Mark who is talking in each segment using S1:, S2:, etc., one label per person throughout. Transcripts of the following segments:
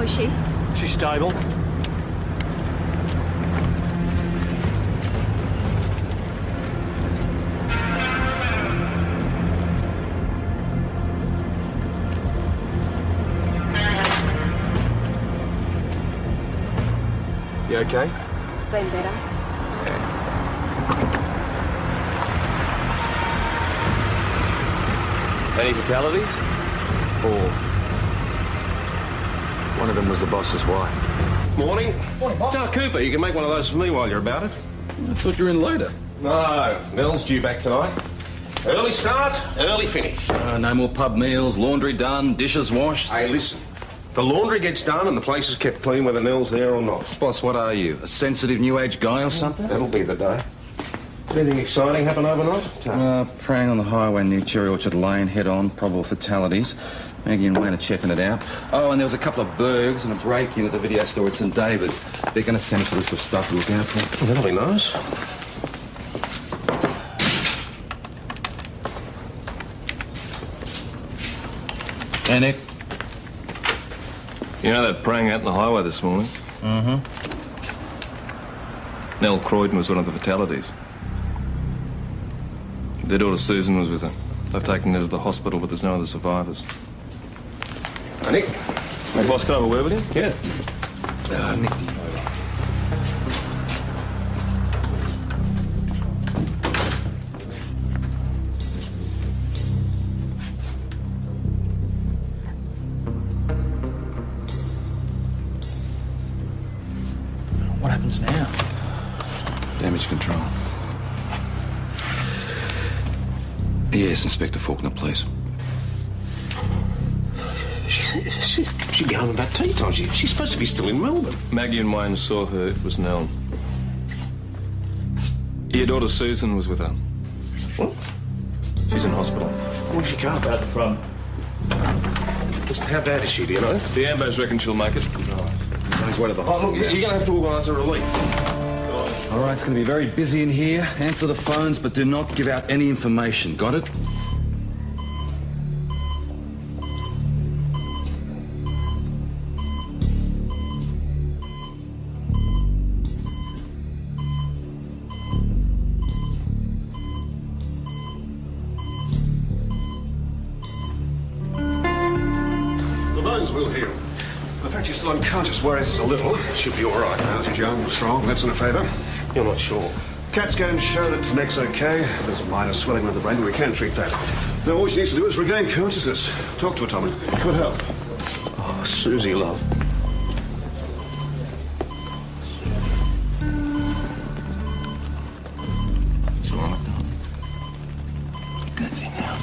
S1: is she?
S2: She's stable.
S3: You okay?
S1: Been better.
S3: Any fatalities? 4. One of them was the boss's wife.
S4: Morning. Morning, boss. No, Cooper, you can make one of those for me while you're about it.
S5: I thought you were in later.
S4: No, Nell's due back tonight. Early start, early finish.
S5: No more pub meals, laundry done, dishes washed.
S4: Hey, listen. The laundry gets done and the place is kept clean whether Nell's there or not.
S5: Boss, what are you? A sensitive new age guy or something?
S4: That'll be the day. Anything exciting happen overnight?
S5: Praying on the highway near Cherry Orchard Lane, head on, probable fatalities. Maggie and Wayne are checking it out. Oh, and there was a couple of burgs and a break-in at the video store at St David's. They're going to send us a list of stuff to look out for.
S4: Well, that'll be nice.
S5: Hey, Nick.
S3: You know that praying out in the highway this morning?
S5: Mm-hmm.
S3: Nell Croydon was one of the fatalities. Their daughter Susan was with her. They've taken her to the hospital, but there's no other survivors.
S4: Hey, Nick.
S3: Hey, boss, can I have a word with you?
S4: Yeah.
S5: Nick.
S2: What happens now?
S5: Damage control. Yes, Inspector Faulkner, please.
S4: She'd be home about tea time. She's supposed to be still in Melbourne.
S3: Maggie and Wayne saw her. It was Nell. Your daughter Susan was with her.
S4: What?
S3: She's in hospital.
S4: Where'd she go?
S3: Out the front.
S4: Just how bad is she, do you know?
S3: The ambos reckon she'll make it.
S5: He's way to the
S4: Oh,
S5: hospital.
S4: look, you're going to have to organise a relief.
S5: All right, it's going to be very busy in here. Answer the phones, but do not give out any information. Got it?
S6: The bones will heal. The fact you're still unconscious worries us a little. Should be all right now. You're young, strong. That's in a favour.
S4: You're not sure.
S6: CAT scans show that the neck's okay. There's a minor swelling of the brain, but we can treat that. Now, all she needs to do is regain consciousness. Talk to her, Tommy. It could help.
S4: Oh, Susie, love.
S5: It's all right, darling.
S4: Good thing now.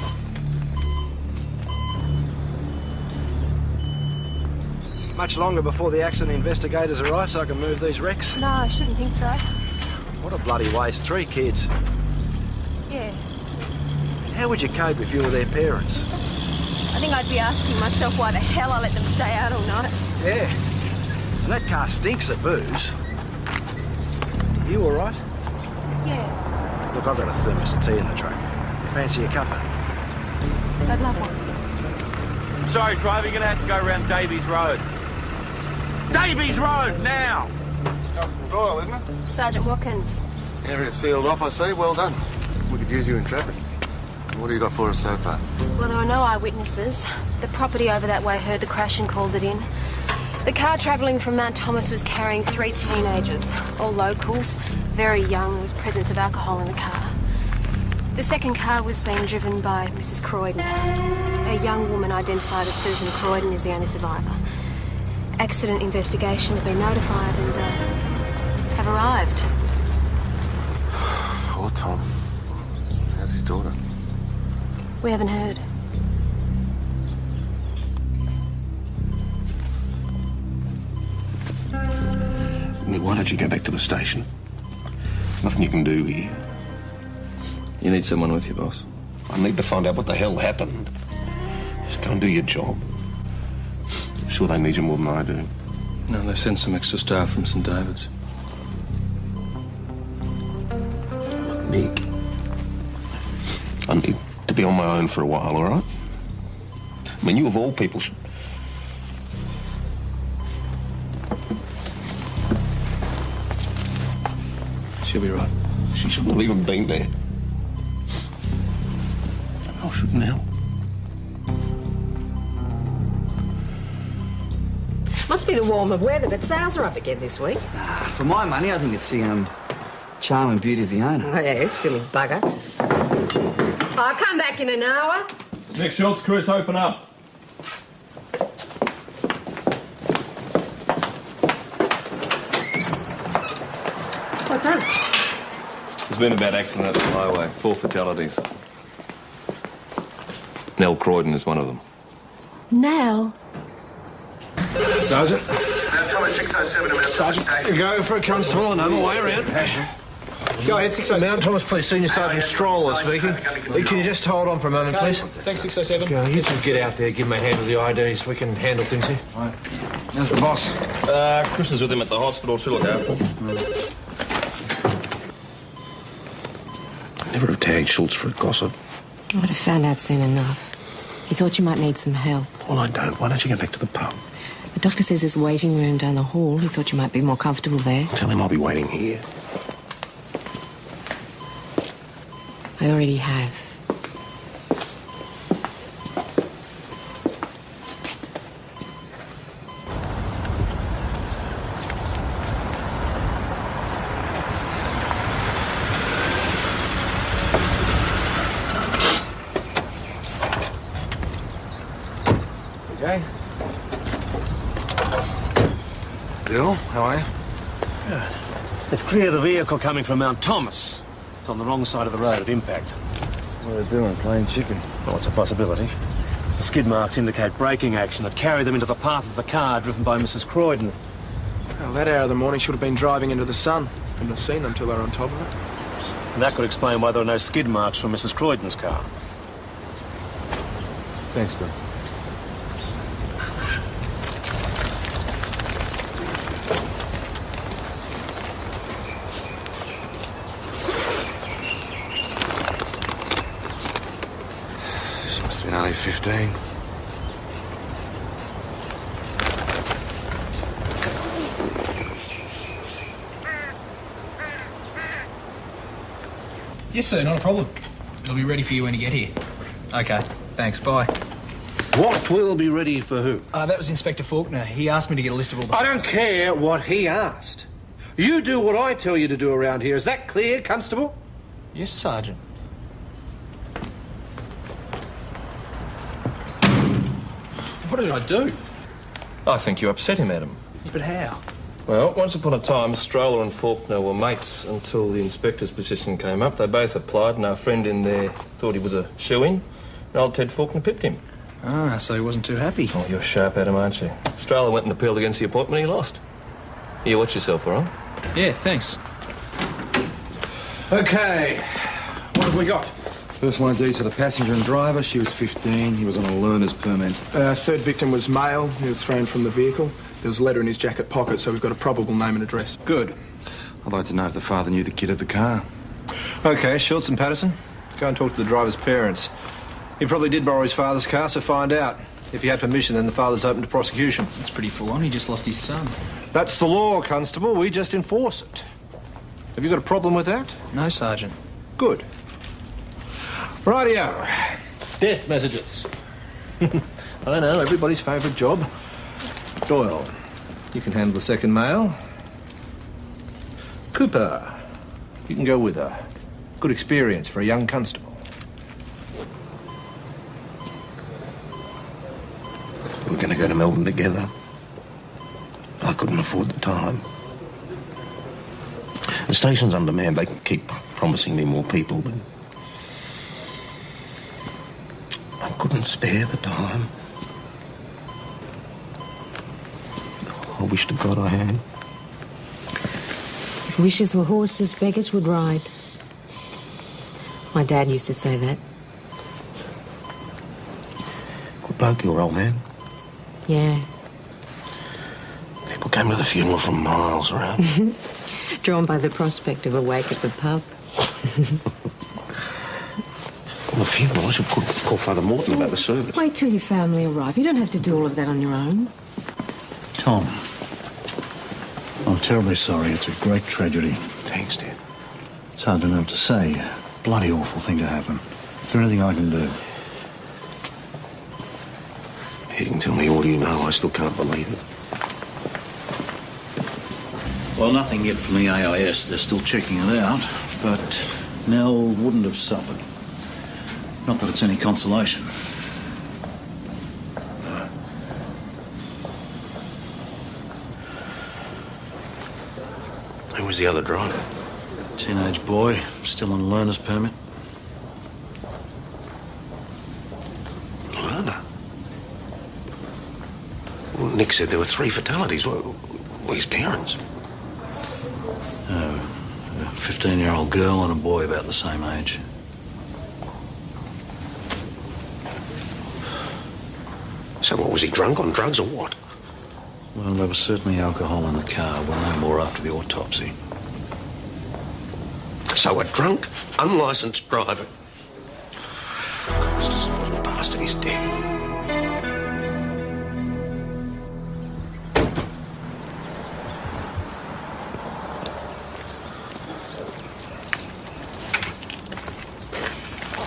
S2: Much longer before the accident investigators arrive so I can move these wrecks?
S1: No, I shouldn't think so.
S2: What a bloody waste. 3 kids.
S1: Yeah.
S2: How would you cope if you were their parents?
S1: I think I'd be asking myself why the hell I let them stay out all night.
S2: Yeah. And that car stinks of booze. You all right?
S1: Yeah.
S2: Look, I've got a thermos of tea in the truck. Fancy a cuppa?
S1: I'd love one.
S7: Sorry, driver, you're going to have to go around Davies Road. Davies Road, now!
S8: Constable Doyle, isn't it?
S1: Sergeant Watkins.
S8: Area sealed off, I see. Well done. We could use you in traffic. What have you got for us so far?
S1: Well, there are no eyewitnesses. The property over that way heard the crash and called it in. The car travelling from Mount Thomas was carrying 3 teenagers, all locals, very young. There was presence of alcohol in the car. The second car was being driven by Mrs. Croydon. A young woman identified as Susan Croydon is the only survivor. Accident investigation have been notified and have arrived.
S8: Poor Tom. How's his daughter?
S1: We haven't heard.
S4: Nick, why don't you go back to the station? There's nothing you can do here.
S3: You need someone with you, boss.
S4: I need to find out what the hell happened. Just go and do your job. I'm sure they need you more than I do.
S3: No, they've sent some extra staff from St David's.
S4: Nick, I need to be on my own for a while, all right? I mean, you of all people should...
S3: She'll be right.
S4: She shouldn't have even been there. I shouldn't help.
S9: Must be the warmer weather, but sales are up again this week.
S10: For my money, I think it's the charm and beauty of the owner.
S9: Oh, yeah, silly bugger. I'll come back in an hour.
S3: Next shots, Chris, open up.
S9: What's up?
S3: There's been a bad accident at the highway. 4 fatalities. Nell Croydon is one of them.
S1: Nell?
S6: Sergeant?
S8: Thomas 607
S6: Sergeant, you go for a constable and I'm away around.
S2: Go ahead, 607. Mount Thomas Police Senior Sergeant Stroller speaking. Can you just hold on for a moment, please?
S11: Thanks, 607.
S2: Go, you just get out there, give him a hand with the IDs. We can handle things here.
S5: Right. How's the boss?
S3: Chris is with him at the hospital. She'll look after him.
S4: Never have tagged Schultz for a gossip.
S9: I would have found out soon enough. He thought you might need some help.
S4: Well, I don't. Why don't you go back to the pub?
S9: The doctor says there's a waiting room down the hall. He thought you might be more comfortable there.
S4: Tell him I'll be waiting here.
S9: I already have.
S2: Okay.
S5: Bill, how are you?
S11: It's clear the vehicle coming from Mount Thomas. It's on the wrong side of the road at impact.
S2: What are they doing, playing chicken?
S11: Well, it's a possibility. The skid marks indicate braking action that carried them into the path of the car driven by Mrs. Croydon.
S12: Well, that hour of the morning should have been driving into the sun. Couldn't have seen them till they were on top of it.
S11: And that could explain why there are no skid marks from Mrs. Croydon's car.
S2: Thanks, Bill.
S5: She must have been only 15.
S12: Yes, sir, not a problem. It'll be ready for you when you get here. Okay, thanks, bye.
S2: What will be ready for who?
S12: That was Inspector Faulkner. He asked me to get a list of all the...
S2: I don't care what he asked. You do what I tell you to do around here. Is that clear, Constable?
S12: Yes, Sergeant. What did I do?
S3: I think you upset him, Adam.
S12: Yeah, but how?
S3: Well, once upon a time, Stroller and Faulkner were mates until the inspector's position came up. They both applied, and our friend in there thought he was a shoo-in, and old Ted Faulkner pipped him.
S12: Ah, so he wasn't too happy.
S3: Oh, you're sharp, Adam, aren't you? Stroller went and appealed against the appointment, he lost. You watch yourself, all right?
S12: Yeah, thanks.
S2: Okay. What have we got?
S5: Personal IDs for the passenger and driver. She was 15. He was on a learner's permit.
S12: Third victim was male. He was thrown from the vehicle. There was a letter in his jacket pocket, so we've got a probable name and address.
S2: Good.
S5: I'd like to know if the father knew the kid at the car.
S2: Okay, Schultz and Patterson, go and talk to the driver's parents. He probably did borrow his father's car, so find out. If he had permission, then the father's open to prosecution.
S12: That's pretty full on. He just lost his son.
S2: That's the law, Constable. We just enforce it. Have you got a problem with that?
S12: No, Sergeant.
S2: Good. Rightio.
S11: Death messages.
S2: I know, everybody's favourite job. Doyle, you can handle the second mail. Cooper, you can go with her. Good experience for a young constable.
S4: We're going to go to Melbourne together. I couldn't afford the time. The station's undermanned. They can keep promising me more people, but I couldn't spare the time. I wish to God I had.
S9: If wishes were horses, beggars would ride. My dad used to say that.
S4: Good bloke, your old man.
S9: Yeah.
S4: People came to the funeral from miles around.
S9: Drawn by the prospect of a wake at the pub.
S4: On the funeral, I should call Father Morton about the service.
S9: Wait till your family arrive. You don't have to do all of that on your own.
S6: Tom, I'm terribly sorry. It's a great tragedy.
S4: Thanks, Dad.
S13: It's hard to know what to say. Bloody awful thing to happen. Is there anything I can do?
S4: You can tell me all you know, I still can't believe it.
S13: Well, nothing yet from the AIS. They're still checking it out. But Nell wouldn't have suffered. Not that it's any consolation.
S4: Who was the other driver?
S13: Teenage boy, still on a learner's permit.
S4: Learner? Well, Nick said there were 3 fatalities. Were his parents?
S13: A 15-year-old girl and a boy about the same age.
S4: So what, was he drunk on drugs or what?
S13: Well, there was certainly alcohol in the car. We'll know more after the autopsy.
S4: So a drunk, unlicensed driver. This little bastard is dead.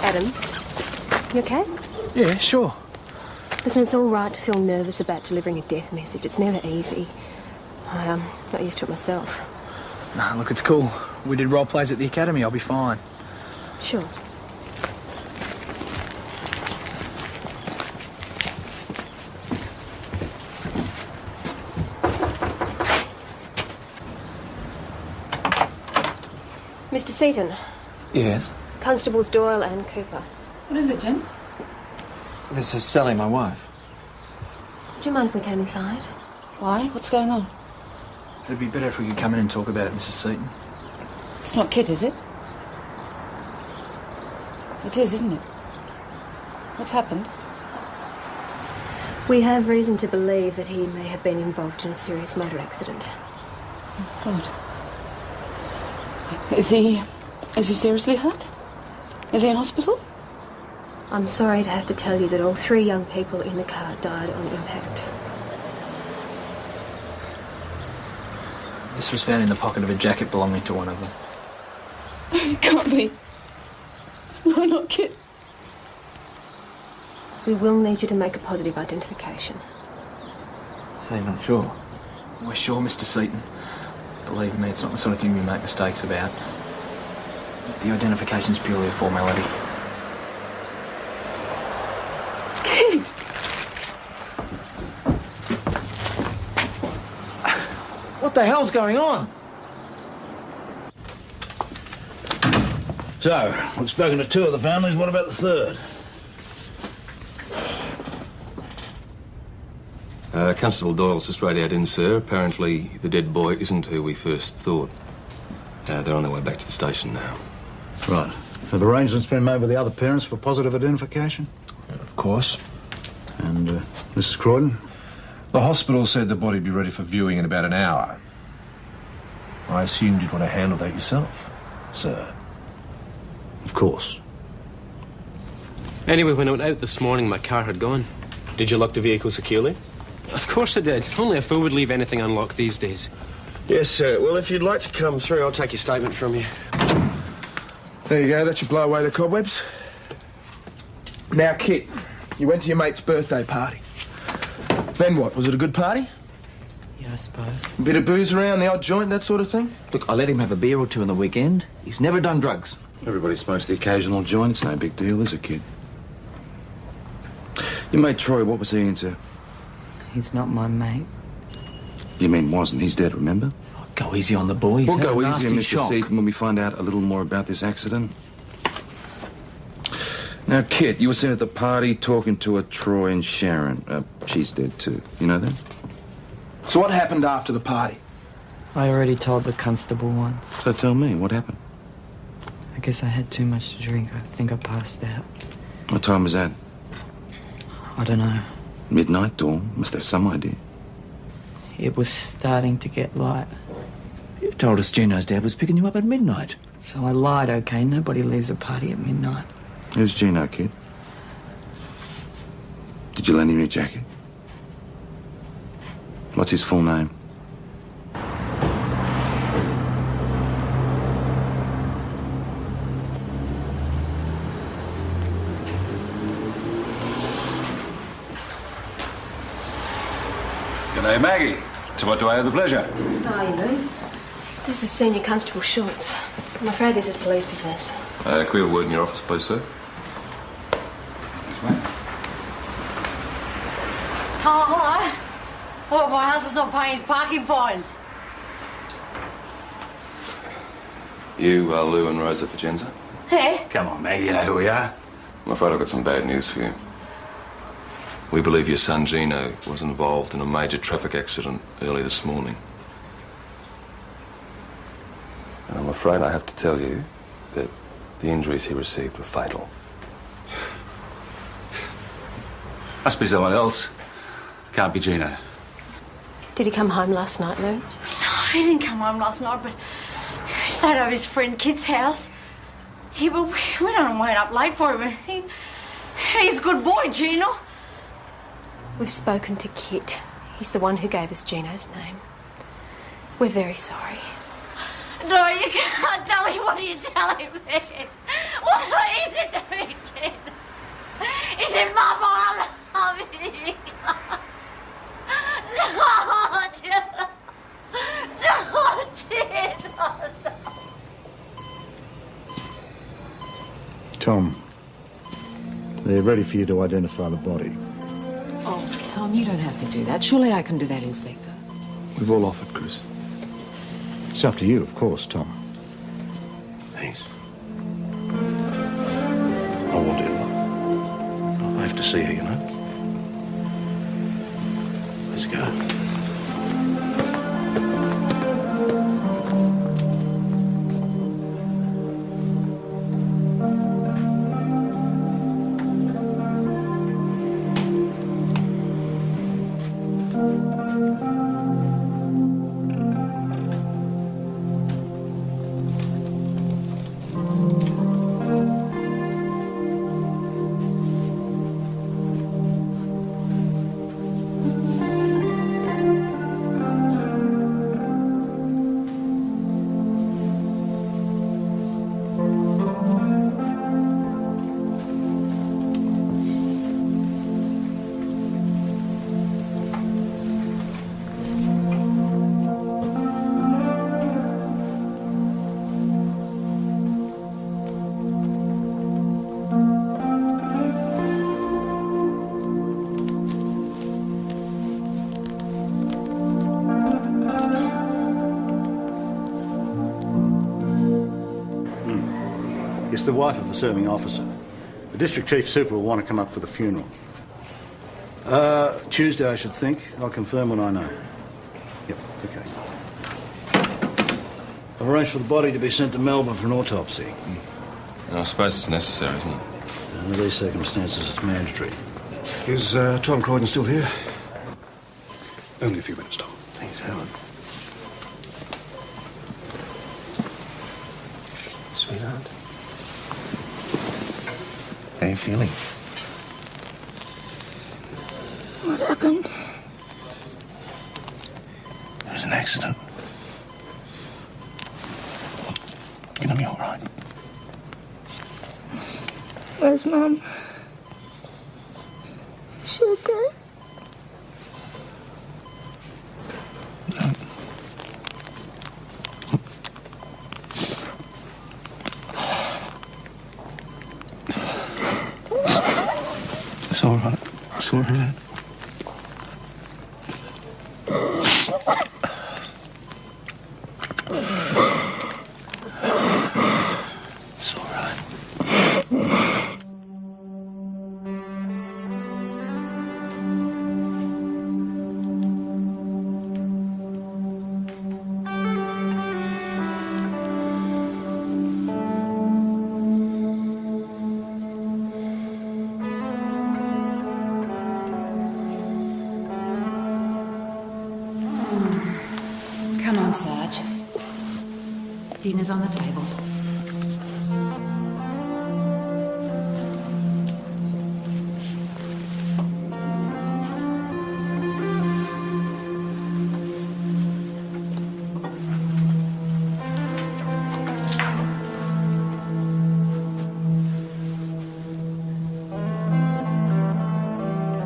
S1: Adam, you okay?
S12: Yeah, sure.
S1: Listen, it's all right to feel nervous about delivering a death message. It's never easy. I'm not used to it myself.
S12: Nah, look, it's cool. We did role plays at the academy. I'll be fine.
S1: Sure. Mr. Seaton.
S12: Yes?
S1: Constables Doyle and Cooper.
S10: What is it, Jen?
S12: This is Sally, my wife.
S1: Do you mind if we came inside?
S10: Why? What's going on?
S12: It'd be better if we could come in and talk about it, Mrs. Seaton.
S10: It's not Kit, is it? It is, isn't it? What's happened?
S1: We have reason to believe that he may have been involved in a serious motor accident.
S10: God. Is he seriously hurt? Is he in hospital?
S1: I'm sorry to have to tell you that all 3 young people in the car died on impact.
S12: This was found in the pocket of a jacket belonging to one of them.
S10: It can't be. No, not Kit.
S1: We will need you to make a positive identification.
S12: So you're not sure? We're sure, Mr. Seaton. Believe me, it's not the sort of thing we make mistakes about. The identification's purely a formality.
S10: Kid!
S12: What the hell's going on?
S13: So, we've spoken to 2 of the families. What about the 3rd?
S3: Constable Doyle's just radioed in, sir. Apparently, the dead boy isn't who we first thought. They're on their way back to the station now.
S13: Right. Have arrangements been made with the other parents for positive identification?
S2: Of course.
S13: And Mrs. Croydon?
S2: The hospital said the body'd be ready for viewing in about an hour. I assumed you'd want to handle that yourself, sir.
S13: Of course.
S14: Anyway, when I went out this morning, my car had gone. Did you lock the vehicle securely? Of course I did. Only a fool would leave anything unlocked these days.
S7: Yes, sir. Well, if you'd like to come through, I'll take your statement from you.
S12: There you go. That should blow away the cobwebs. Now, Kit, you went to your mate's birthday party. Then what? Was it a good party?
S10: Yeah, I suppose.
S12: A bit of booze around, the odd joint, that sort of thing?
S10: Look, I let him have a beer or 2 on the weekend. He's never done drugs.
S5: Everybody smokes the occasional joint. It's no big deal, is it, kid? Your mate Troy, what was he into?
S10: He's not my mate.
S5: You mean wasn't? He's dead, remember?
S10: Go easy on the boys.
S5: We'll
S10: Had
S5: go
S10: a
S5: easy
S10: nasty
S5: on Mr.
S10: shock.
S5: Seaton when we find out a little more about this accident. Now, Kit, you were seen at the party talking to a Troy and Sharon. She's dead too. You know that?
S12: So what happened after the party?
S10: I already told the constable once.
S5: So tell me, what happened?
S10: I guess I had too much to drink. I think I passed out.
S5: What time was that?
S10: I don't know.
S5: Midnight, dawn? Must have some idea.
S10: It was starting to get light.
S15: You told us Gino's dad was picking you up at midnight.
S10: So I lied, okay? Nobody leaves a party at midnight.
S5: Who's Gino, kid? Did you lend him your jacket? What's his full name?
S16: G'day, Maggie. To what do I owe the pleasure?
S1: How are you, Lou? This is Senior Constable Schultz. I'm afraid this is police business.
S3: Can we have a word in your office, please, sir?
S17: Oh, hello. Well, my husband's not paying his parking fines.
S3: You are Lou and Rosa Fagenza?
S17: Hey?
S16: Come on, Maggie, you know who we are.
S3: I'm afraid I've got some bad news for you. We believe your son Gino was involved in a major traffic accident early this morning. And I'm afraid I have to tell you that the injuries he received were fatal.
S16: Must be someone else. Can't be Gino.
S1: Did he come home last night, Lou?
S17: No, he didn't come home last night, but he stayed over his friend Kit's house. Yeah, but we don't wait up late for him. He's a good boy, Gino.
S1: We've spoken to Kit. He's the one who gave us Gino's name. We're very sorry.
S17: No, you can't tell me what you're telling me. What is it to me, Ted? Is it Mama? I love you. No, Ted. No, Ted. No.
S18: Tom, they're ready for you to identify the body.
S9: Oh, Tom, you don't have to do that. Surely I can do that, Inspector.
S18: We've all offered, Chris. It's up to you, of course, Tom.
S4: Thanks. I want Emma. I have to see her, you know. Let's go.
S6: It's the wife of a serving officer. The district chief super will want to come up for the funeral. Tuesday, I should think. I'll confirm when I know. Yep, okay. I've arranged for the body to be sent to Melbourne for an autopsy.
S3: I suppose it's necessary, isn't it?
S6: Under these circumstances, it's mandatory. Is Tom Croydon still here? Only a few minutes, Tom.
S4: Thanks, Helen. Sweetheart. How are you feeling?
S10: What happened?
S4: There was an accident. You're gonna be all right.
S10: Where's Mum? Is she okay?
S4: It's all right. It's all right. It's all right.
S9: Come on, Sarge. Dinner's on the table.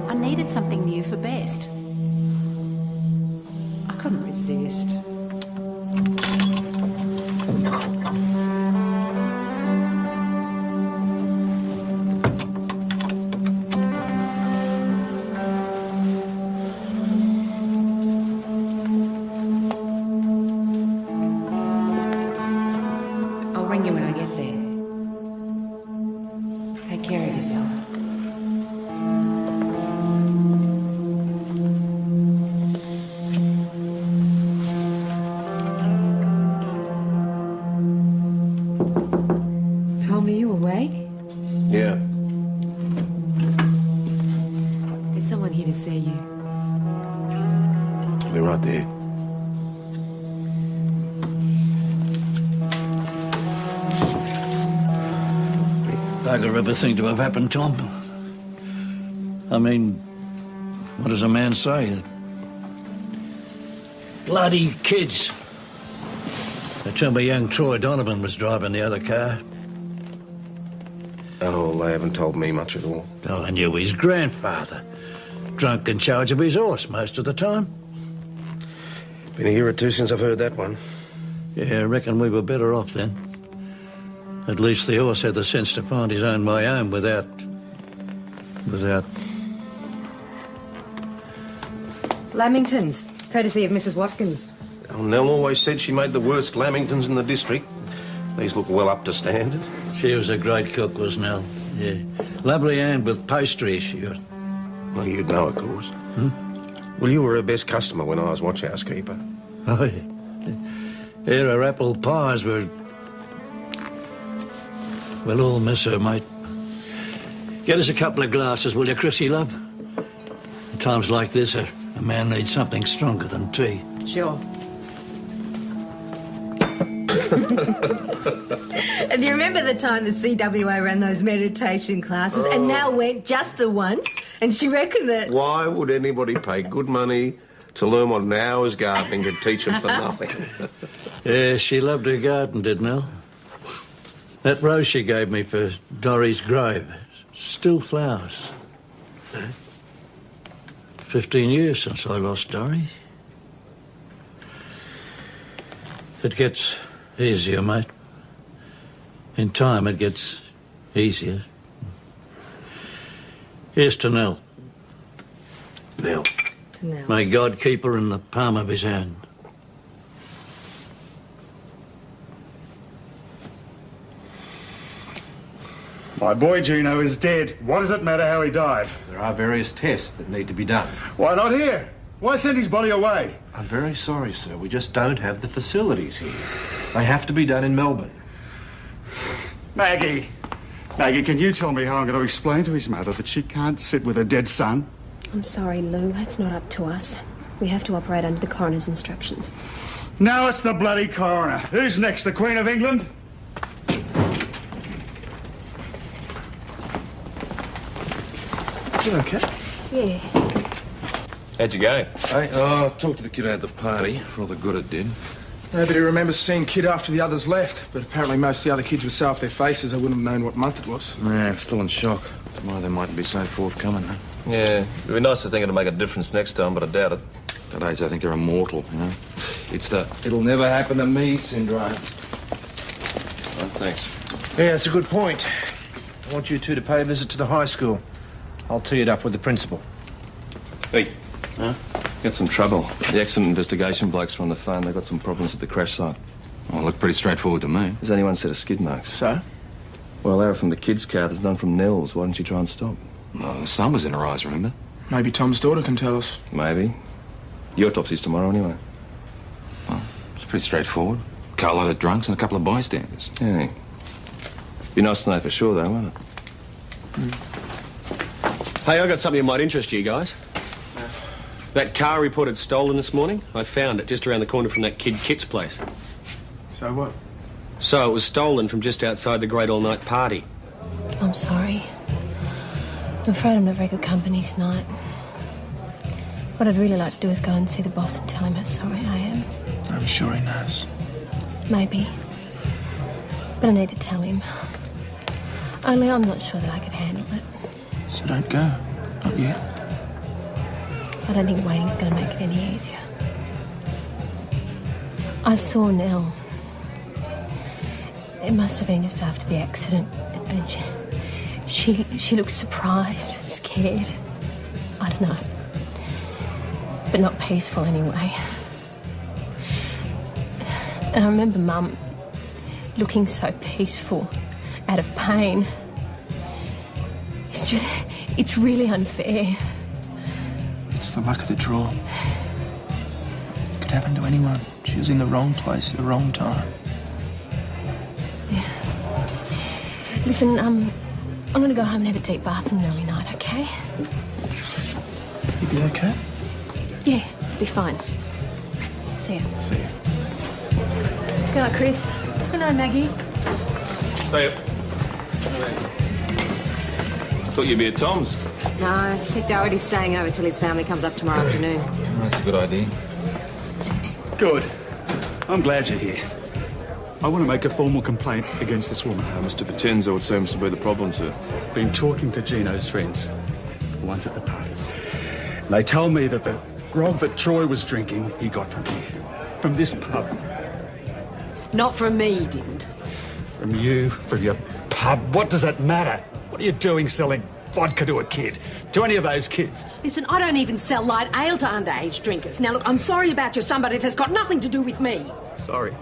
S19: I needed something new for Best.
S9: couldn't resist. I'll ring you when I get there. Take care of yourself. Tom, are you awake?
S4: Yeah.
S9: There's someone here to see you.
S4: I'll be right there.
S15: Bugger everything to have happened, Tom. I mean, what does a man say? Bloody kids. They tell me young Troy Donovan was driving the other car.
S4: Oh, they haven't told me much at all.
S15: Oh, I knew his grandfather. Drunk in charge of his horse most of the time.
S4: Been a year or two since I've heard that one.
S15: Yeah, I reckon we were better off then. At least the horse had the sense to find his own way home without...
S9: Lamingtons, courtesy of Mrs. Watkins.
S4: Oh, Nell always said she made the worst lamingtons in the district. These look well up to standard.
S15: She was a great cook, was Nell. Yeah. Lovely hand with pastry, she was.
S4: Well, you'd know, of course. Well, you were her best customer when I was watch housekeeper.
S15: Oh, yeah. Yeah, her apple pies were... We'll all miss her, mate. Get us a couple of glasses, will you, Chrissy, love? At times like this, a man needs something stronger than tea.
S9: Sure. And do you remember the time the CWA ran those meditation classes and Nell went just the once and she reckoned that...
S4: Why would anybody pay good money to learn what an hour's gardening could teach them for nothing?
S15: Yeah, she loved her garden, did Nell. That rose she gave me for Dorrie's grave, still flowers. 15 years since I lost Dorrie. It gets easier, mate. In time, it gets easier. Here's to Nell.
S4: Nell.
S9: To Nell.
S15: May God keep her in the palm of his hand.
S6: My boy Gino is dead. What does it matter how he died?
S2: There are various tests that need to be done.
S6: Why not here? Why send his body away?
S2: I'm very sorry, sir. We just don't have the facilities here. They have to be done in Melbourne.
S6: Maggie! Maggie, can you tell me how I'm going to explain to his mother that she can't sit with her dead son?
S1: I'm sorry, Lou. It's not up to us. We have to operate under the coroner's instructions.
S6: Now it's the bloody coroner. Who's next, the Queen of England?
S3: You okay?
S1: Yeah.
S3: How'd you go?
S5: Hey, I talked to the kid at the party for all the good it did.
S19: Nobody remembers seeing Kid after the others left, but apparently most of the other kids were so off their faces they wouldn't have known what month it was.
S5: Yeah, still in shock. Tomorrow they mightn't be so forthcoming, huh?
S3: Yeah, it'd be nice to think it'd make a difference next time, but I doubt it.
S5: At age, I think they're immortal, you know? It's the it'll never happen to me syndrome.
S3: Oh, thanks.
S2: Yeah, that's a good point. I want you two to pay a visit to the high school. I'll tee it up with the principal.
S3: Hey. Huh? Got some trouble. The accident investigation blokes are on the phone. They've got some problems at the crash site.
S5: Well, look pretty straightforward to me.
S3: There's only one set of skid marks.
S19: So?
S3: Well, they were from the kid's car. There's none from Nell's. Why didn't you try and stop?
S5: Well, the sun was in her eyes, remember?
S19: Maybe Tom's daughter can tell us.
S3: Maybe. The autopsy's tomorrow anyway.
S5: Well, it's pretty straightforward. Car load of drunks and a couple of bystanders.
S3: Yeah. Be nice to know for sure, though, wouldn't it?
S20: Hey, I got something that might interest you guys. That car reported stolen this morning. I found it just around the corner from that kid Kit's place.
S19: So what?
S20: So it was stolen from just outside the Great All Night Party.
S1: I'm sorry. I'm afraid I'm not very good company tonight. What I'd really like to do is go and see the boss and tell him how sorry I am.
S19: I'm sure he knows.
S1: Maybe. But I need to tell him. Only I'm not sure that I could handle it.
S19: So don't go. Not yet.
S1: I don't think waiting's going to make it any easier. I saw Nell. It must have been just after the accident. And she looked surprised, scared. I don't know. But not peaceful anyway. And I remember Mum looking so peaceful, out of pain. It's really unfair.
S19: It's the luck of the draw. It could happen to anyone. She was in the wrong place at the wrong time.
S1: Yeah. Listen, I'm gonna go home and have a deep bath in an early night, okay?
S19: You be okay?
S1: Yeah, be fine. See ya.
S19: See ya.
S1: Good night, Chris. Good night, Maggie.
S3: See ya. Thought you'd be at Tom's.
S21: No, Nick Doherty's staying over till his family comes up tomorrow afternoon.
S5: That's a good idea.
S16: Good. I'm glad you're here. I want to make a formal complaint against this woman.
S3: Mr. Vincenzo, it seems to be the problem, sir.
S16: Been talking to Gino's friends, the ones at the party. And they told me that the grog that Troy was drinking, he got from here. From this pub.
S21: Not from me, he didn't.
S16: From you, from your pub. What does it matter? What are you doing selling vodka to a kid? To any of those kids?
S21: Listen, I don't even sell light ale to underage drinkers. Now, look, I'm sorry about your son, but it has got nothing to do with me.
S16: Sorry.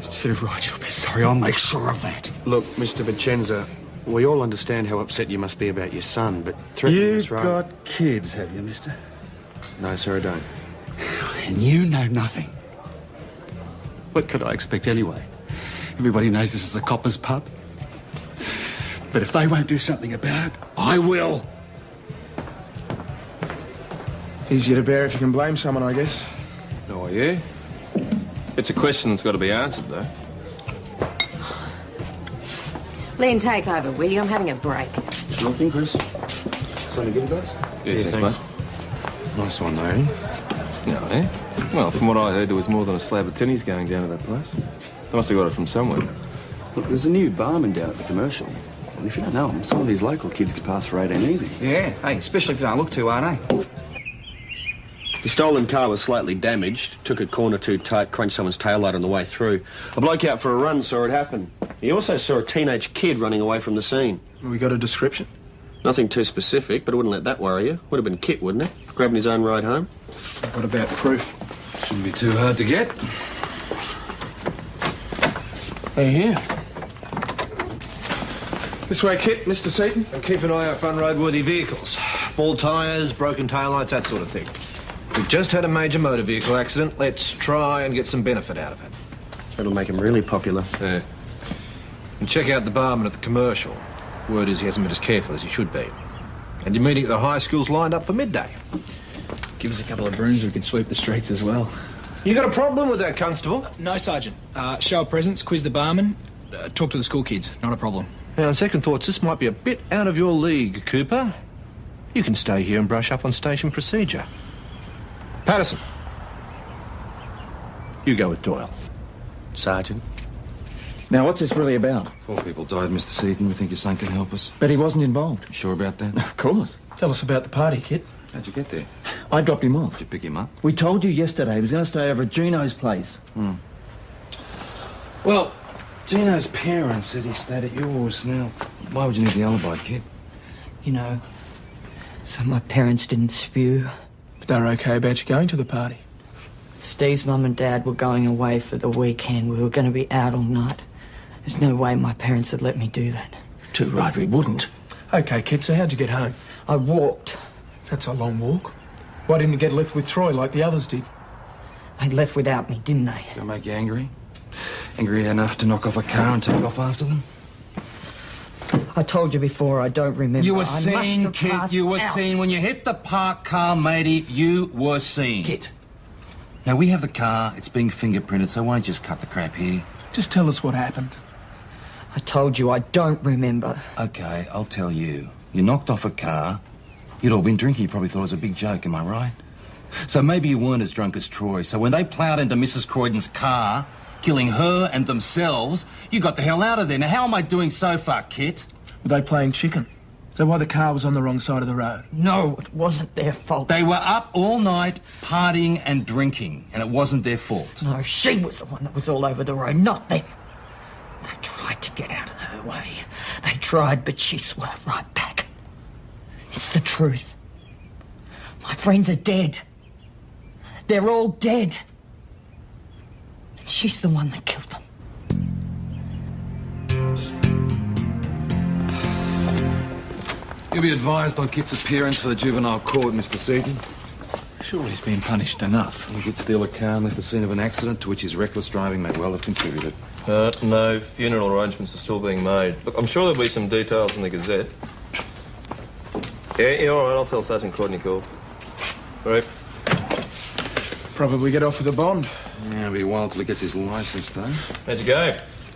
S16: You're too right, you'll be sorry. I'll make sure of that.
S20: Look, Mr. Vincenzo, we all understand how upset you must be about your son, but threatening
S16: You've
S20: this right...
S16: got kids, have you, mister?
S20: No, sir, I don't.
S16: And you know nothing. What could I expect anyway? Everybody knows this is a copper's pub. But if they won't do something about it, I will.
S19: Easier to bear if you can blame someone, I guess.
S3: Oh, yeah? It's a question that's got to be answered, though.
S21: Len, take over, will you? I'm having a break.
S5: Sure thing, Chris. Something good, guys?
S3: Yes,
S5: thanks,
S3: mate.
S5: Nice one, mate.
S3: No, eh? Well, from what I heard, there was more than a slab of tinnies going down to that place. They must have got it from somewhere.
S22: Look, there's a new barman down at the Commercial. And if you don't know him, some of these local kids could pass for 18 easy.
S5: Yeah, hey, especially if they don't look too hard, eh?
S20: The stolen car was slightly damaged, took a corner too tight, crunched someone's taillight on the way through. A bloke out for a run saw it happen. He also saw a teenage kid running away from the scene.
S19: We got a description?
S20: Nothing too specific, but I wouldn't let that worry you. Would have been Kit, wouldn't it? Grabbing his own ride home.
S19: What about proof?
S5: Shouldn't be too hard to get.
S19: They're here. This way, Kit, Mr. Seaton.
S2: And keep an eye out for unroadworthy vehicles. Bald tyres, broken taillights, that sort of thing. We've just had a major motor vehicle accident. Let's try and get some benefit out of it.
S20: That'll make him really popular.
S2: Yeah. And check out the barman at the Commercial. Word is he hasn't been as careful as he should be. And your meeting at the high school's lined up for midday.
S12: Give us a couple of brooms, we could sweep the streets as well.
S2: You got a problem with that, Constable?
S12: No, Sergeant. Show of presence, quiz the barman, talk to the school kids. Not a problem.
S2: Now, on second thoughts, this might be a bit out of your league, Cooper. You can stay here and brush up on station procedure. Patterson. You go with Doyle.
S20: Sergeant.
S12: Now, what's this really about?
S5: 4 people died, Mr. Seaton. We think your son can help us.
S12: But he wasn't involved.
S5: You sure about that?
S12: Of course.
S19: Tell us about the party, Kit.
S5: How'd you get there?
S12: I dropped him off.
S5: Did you pick him up?
S12: We told you yesterday he was going to stay over at Gino's place.
S5: Well, Gino's parents said he stayed at yours. Now, why would you need the alibi, kid?
S23: You know, so my parents didn't spew.
S19: But they were okay about you going to the party.
S23: Steve's mum and dad were going away for the weekend. We were going to be out all night. There's no way my parents would let me do that.
S19: Too right, we wouldn't. Okay, Kit, so how'd you get home?
S23: I walked.
S19: That's a long walk. Why didn't you get left with Troy like the others did?
S23: They left without me, didn't they?
S5: Did that make you angry? Angry enough to knock off a car and take off after them?
S23: I told you before, I don't remember.
S5: You were
S23: I
S5: seen,
S23: must have
S5: Kit.
S23: passed
S5: You were
S23: out.
S5: seen. When you hit the parked car, matey, you were seen.
S19: Kit.
S5: Now, we have the car. It's being fingerprinted, so why don't you just cut the crap here?
S19: Just tell us what happened.
S23: I told you, I don't remember.
S5: Okay, I'll tell you. You knocked off a car. You'd all been drinking. You probably thought it was a big joke, am I right? So maybe you weren't as drunk as Troy. So when they ploughed into Mrs. Croydon's car, killing her and themselves, you got the hell out of there. Now, how am I doing so far, Kit?
S19: Were they playing chicken? So why the car was on the wrong side of the road?
S23: No, it wasn't their fault.
S5: They were up all night partying and drinking, and it wasn't their fault.
S23: No, she was the one that was all over the road, not them. They tried to get out of her way. They tried, but she swerved right back. It's the truth. My friends are dead. They're all dead. And she's the one that killed them.
S5: You'll be advised on Kit's appearance for the juvenile court, Mr. Seaton.
S12: Surely he's been punished enough.
S5: He did steal a car and left the scene of an accident to which his reckless driving may well have contributed.
S3: No, funeral arrangements are still being made. Look, I'm sure there'll be some details in the Gazette. Yeah, all right, I'll tell Sergeant Croydon you called. Right.
S19: Probably get off with a bond.
S5: Yeah, it'll be a while till he gets his licence, though.
S3: How'd you go?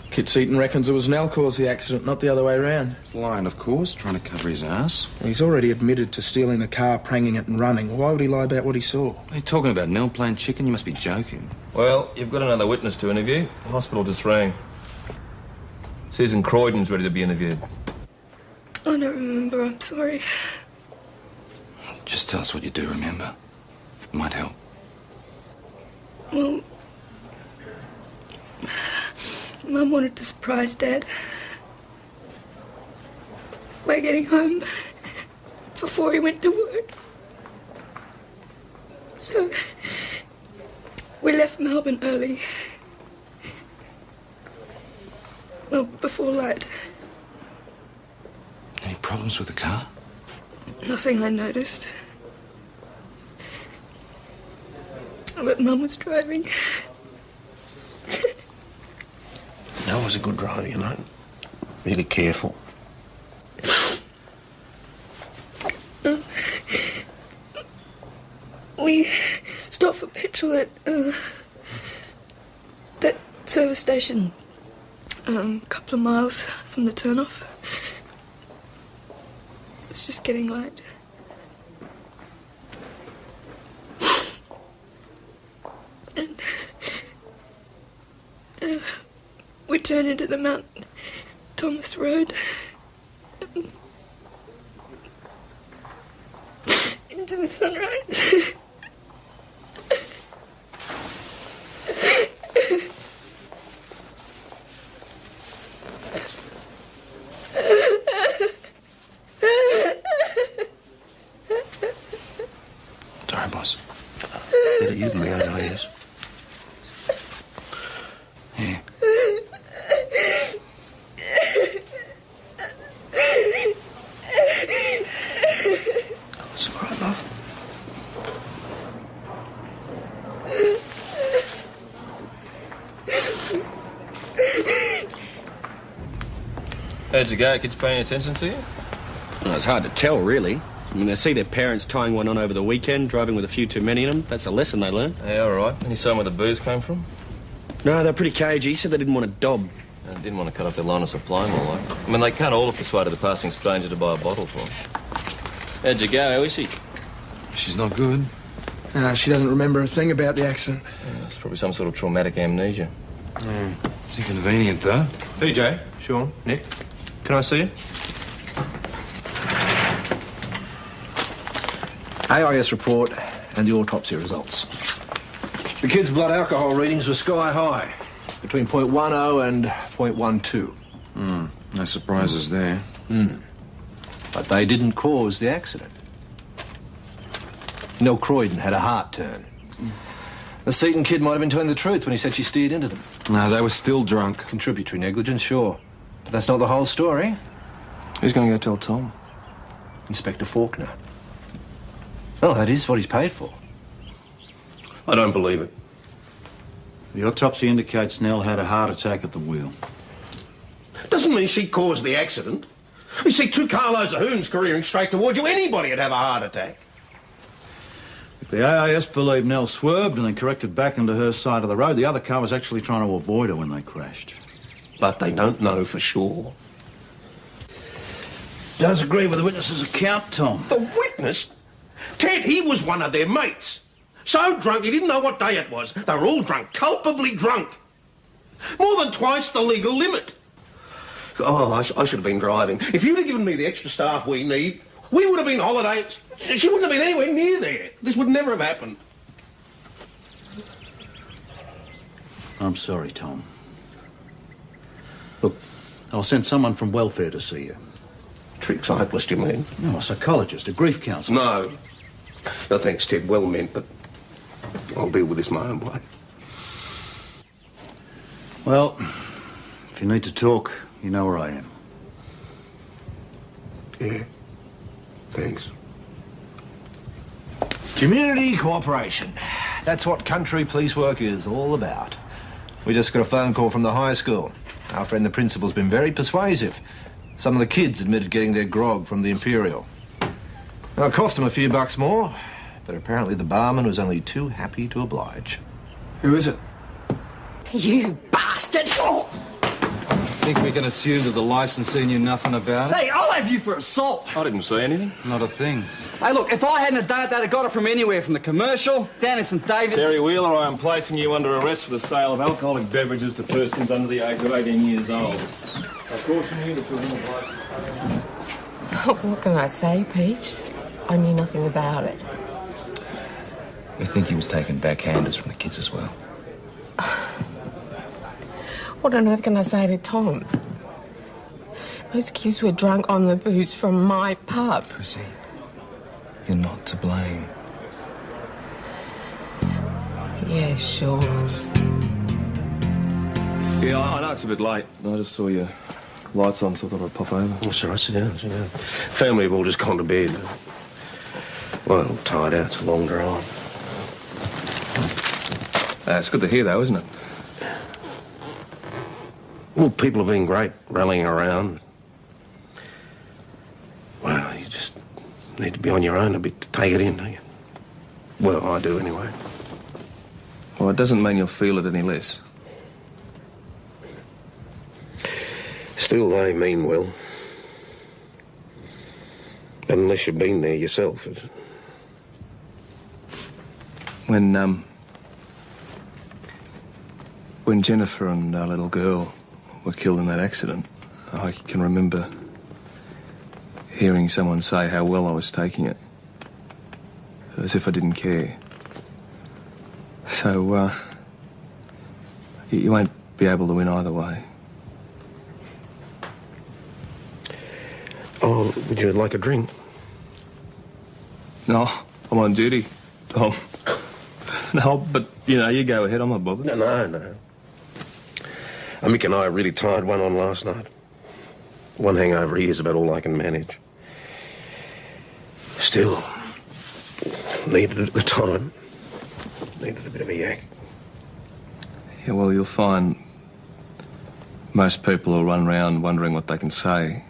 S19: Kit Seaton reckons it was Nell caused the accident, not the other way round.
S5: He's lying, of course, trying to cover his ass.
S19: He's already admitted to stealing the car, pranging it and running. Why would he lie about what he saw?
S5: What are you talking about, Nell playing chicken? You must be joking.
S3: Well, you've got another witness to interview. The hospital just rang. Susan Croydon's ready to be interviewed.
S10: I don't remember, I'm sorry.
S5: Just tell us what you do remember. It might help.
S10: Well, Mum wanted to surprise Dad by getting home before he went to work. So we left Melbourne early. Well, before light.
S5: Any problems with the car?
S10: Nothing I noticed. But Mum was driving.
S4: Nell was a good driver, you know. Really careful.
S10: We stopped for petrol at that service station a couple of miles from the turnoff. It's just getting light. And we turned into the Mount Thomas Road. Into the sunrise.
S4: Sorry, boss. Better you than me, I know he is. Yeah. It's all right, love.
S3: How'd you go? Kids paying attention to you?
S20: Well, it's hard to tell, really. I mean, they see their parents tying one on over the weekend, driving with a few too many in them. That's a lesson they learn.
S3: Yeah, all right. Any sign where the booze came from?
S20: No, they're pretty cagey. Said they didn't want a dob.
S3: They didn't want to cut off their line of supply, more like. I mean, they can't all have persuaded the passing stranger to buy a bottle for them. How'd you go? How is she?
S5: She's not good.
S19: No, she doesn't remember a thing about the accident.
S3: Yeah, it's probably some sort of traumatic amnesia.
S5: Yeah, it's inconvenient, though.
S2: PJ, Sean, Nick, can I see you? AIS report and the autopsy results. The kid's blood alcohol readings were sky high, between 0.10 and 0.12.
S5: No surprises there.
S2: But they didn't cause the accident. Nell Croydon had a heart turn. The Seaton kid might have been telling the truth when he said she steered into them.
S5: No, they were still drunk.
S2: Contributory negligence, sure. But that's not the whole story.
S3: Who's going to go tell Tom?
S2: Inspector Faulkner. Well, that is what he's paid for.
S4: I don't believe it.
S18: The autopsy indicates Nell had a heart attack at the wheel.
S4: Doesn't mean she caused the accident. You see two carloads of hoons careering straight towards you, anybody'd have a heart attack.
S18: If the AIS believe Nell swerved and then corrected back into her side of the road, the other car was actually trying to avoid her when they crashed.
S4: But they don't know for sure.
S18: Does agree with the witness's account, Tom.
S4: The witness? Ted, he was one of their mates. So drunk he didn't know what day it was. They were all drunk, culpably drunk. More than twice the legal limit. Oh, I should have been driving. If you'd have given me the extra staff we need, we would have been holiday. She wouldn't have been anywhere near there. This would never have happened.
S18: I'm sorry, Tom. Look, I'll send someone from welfare to see you.
S4: Trick cyclist, you mean?
S18: No, a psychologist, a grief counsellor.
S4: No. No, thanks, Ted. Well meant, but I'll deal with this my own way.
S18: Well, if you need to talk, you know where I am.
S4: Yeah. Thanks.
S2: Community cooperation. That's what country police work is all about. We just got a phone call from the high school. Our friend the principal's been very persuasive. Some of the kids admitted getting their grog from the Imperial. Now, it cost them a few bucks more, but apparently the barman was only too happy to oblige.
S12: Who is it?
S21: You bastard! Oh.
S5: Think we can assume that the licensee knew nothing about it?
S8: Hey, I'll have you for assault.
S3: I didn't say anything.
S5: Not a thing.
S8: Hey, look, if I hadn't have done it, they'd have got it from anywhere, from the commercial, down in St David's.
S3: Terry Wheeler, I am placing you under arrest for the sale of alcoholic beverages to persons under the age of 18 years old. I caution you that you're in the
S21: What can I say, Peach? I knew nothing about it.
S12: We think he was taking backhanders from the kids as well.
S21: What on earth can I say to Tom? Those kids were drunk on the booze from my pub.
S12: Chrissy, you're not to blame.
S21: Yeah, sure.
S3: Yeah, I know it's a bit late. I just saw your lights on, so I thought I'd pop over.
S4: That's all right, sit down, sit down. Family have all just gone to bed. Well, tired out, it's a long drive.
S3: It's good to hear, though, isn't it?
S4: Well, people have been great, rallying around. Well, you just need to be on your own a bit to take it in, don't you? Well, I do anyway.
S3: Well, it doesn't mean you'll feel it any less.
S4: Still, they mean well. But unless you've been there yourself, it's...
S3: When Jennifer and our little girl were killed in that accident, I can remember hearing someone say how well I was taking it. As if I didn't care. So, you won't be able to win either way.
S4: Oh, would you like a drink?
S3: No, I'm on duty, Tom. No, but, you know, you go ahead, I'm not bothered.
S4: No. Mick and I really tied one on last night. One hangover here is about all I can manage. Still, needed it at the time. Needed a bit of a yak.
S3: Yeah, well, you'll find most people will run around wondering what they can say.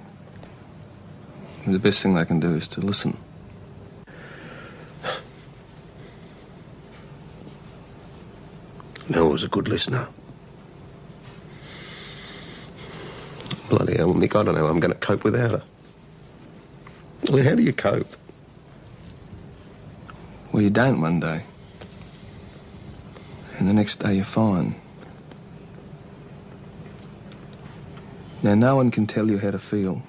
S3: And the best thing they can do is to listen.
S4: Nell was a good listener. Bloody hell, Nick, I don't know how I'm going to cope without her. I mean, how do you cope?
S3: Well, you don't one day. And the next day you're fine. Now, no one can tell you how to feel.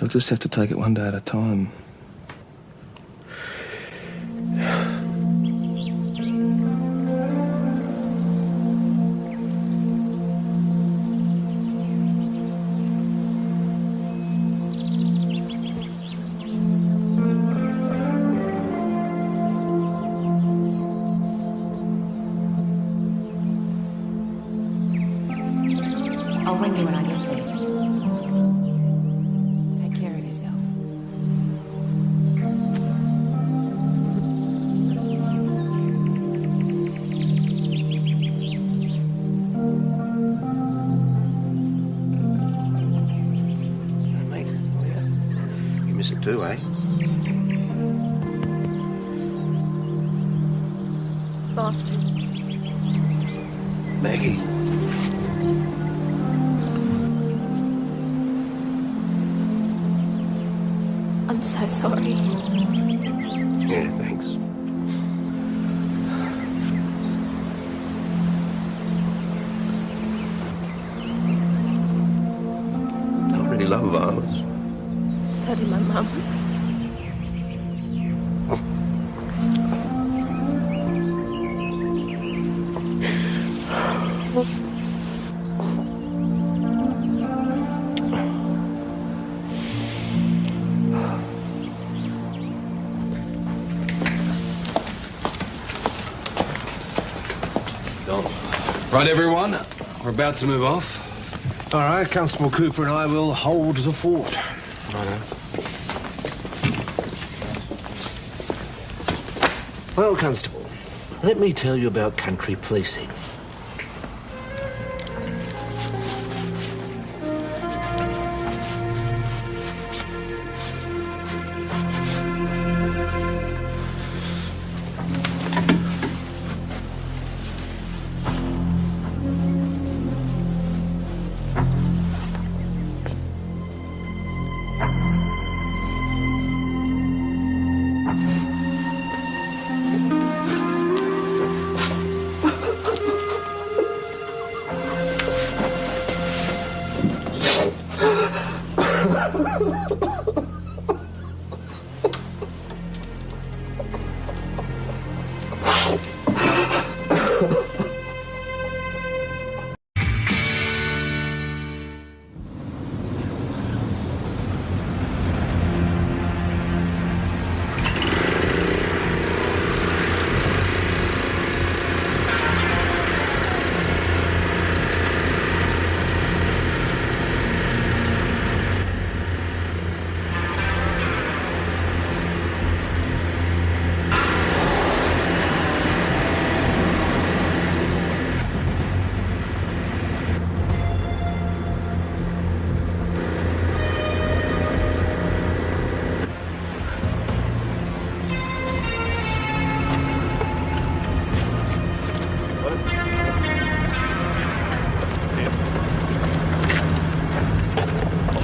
S3: You'll just have to take it one day at a time.
S21: I'll ring you when I get there. Take care of yourself.
S4: Mate, you miss it too, eh?
S1: Boss.
S4: Maggie.
S1: I'm so sorry.
S4: Yeah, thanks. love violence.
S1: So did my mum.
S5: Right, everyone, we're about to move off.
S2: All right, Constable Cooper and I will hold the fort.
S5: Righto.
S2: Well, Constable, let me tell you about country policing.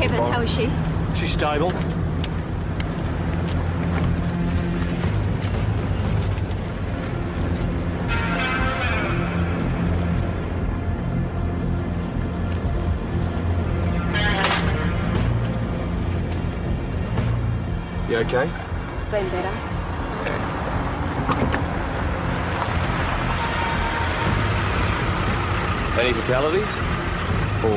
S1: Kevin, how is she?
S6: She's stable.
S4: You okay?
S1: Been better.
S3: Any fatalities? 4.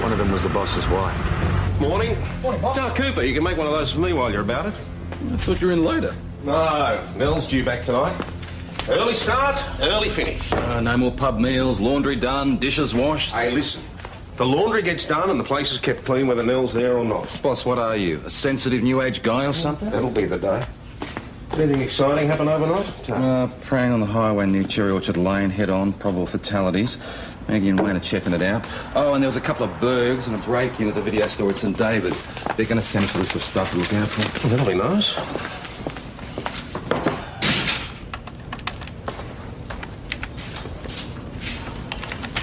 S3: One of them was the boss's wife.
S4: Morning. Morning, boss. No, Cooper, you can make one of those for me while you're about it.
S5: I thought you were in later.
S4: No, Nell's due back tonight. Early start, early finish.
S5: No more pub meals, laundry done, dishes washed.
S4: Hey, listen. The laundry gets done and the place is kept clean whether Nell's there or not.
S5: Boss, what are you? A sensitive new age guy or something?
S4: That'll be the day. Anything exciting happen overnight?
S5: Praying on the highway near Cherry Orchard Lane, head on, probable fatalities. Maggie and Wayne are checking it out. Oh, and there was a couple of burgs and a break-in at the video store at St David's. They're going to send us a list of stuff to look out for.
S4: Well, that'll be nice.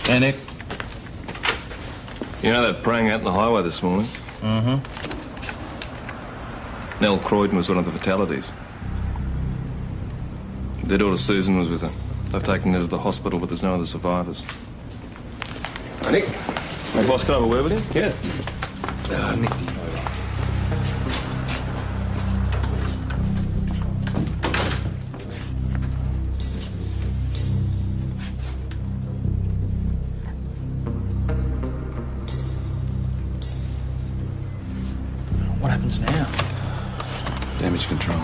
S5: Hey, Nick.
S3: You know that praying out in the highway this morning?
S5: Mm-hmm.
S3: Nell Croydon was one of the fatalities. Their daughter Susan was with her. They've taken her to the hospital, but there's no other survivors.
S4: Hey, Nick.
S3: Hey, boss, can I have a word with you?
S4: Yeah.
S5: Nick.
S12: What happens now?
S5: Damage control.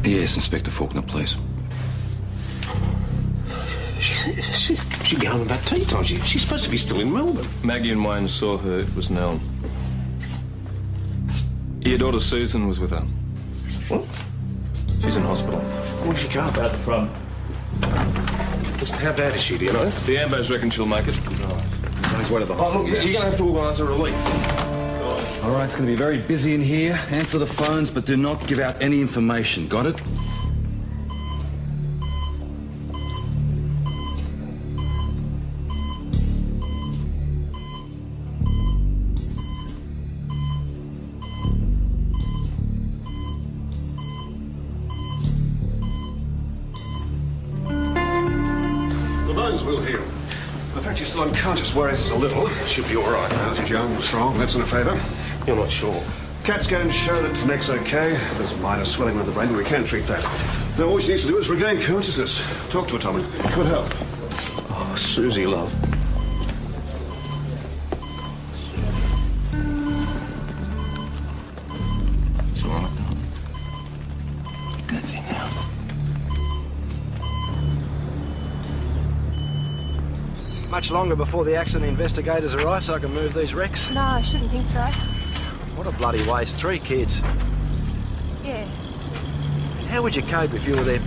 S5: Yes, Inspector Faulkner, please.
S4: She'd be home about tea time. She's supposed to be still in Melbourne.
S3: Maggie and Wayne saw her. It was Nell. Your daughter Susan was with her.
S4: What?
S3: She's in hospital.
S4: Where'd she go? Out the front. Just how bad is she, do you know?
S3: The ambos reckon she'll make it.
S5: He's way to the hospital.
S4: Look, you're going to have to organise a relief.
S5: All right, it's going to be very busy in here. Answer the phones, but do not give out any information. Got it?
S6: The bones will heal. The fact still unconscious. Worries us a little. Should be all right now. She's young, strong. That's in her favour.
S20: You're not sure?
S6: CAT scan show that the neck's okay. There's minor swelling of the brain, but we can treat that. Now, all she needs to do is regain consciousness. Talk to her, Tom. It could help.
S4: Oh, Susie, love.
S2: It's all right. Good thing now.
S11: Much longer before the accident investigators arrive so I can move these wrecks?
S1: No, I shouldn't think so.
S11: What a bloody waste. 3 kids.
S1: Yeah.
S11: How would you cope if you were their parent?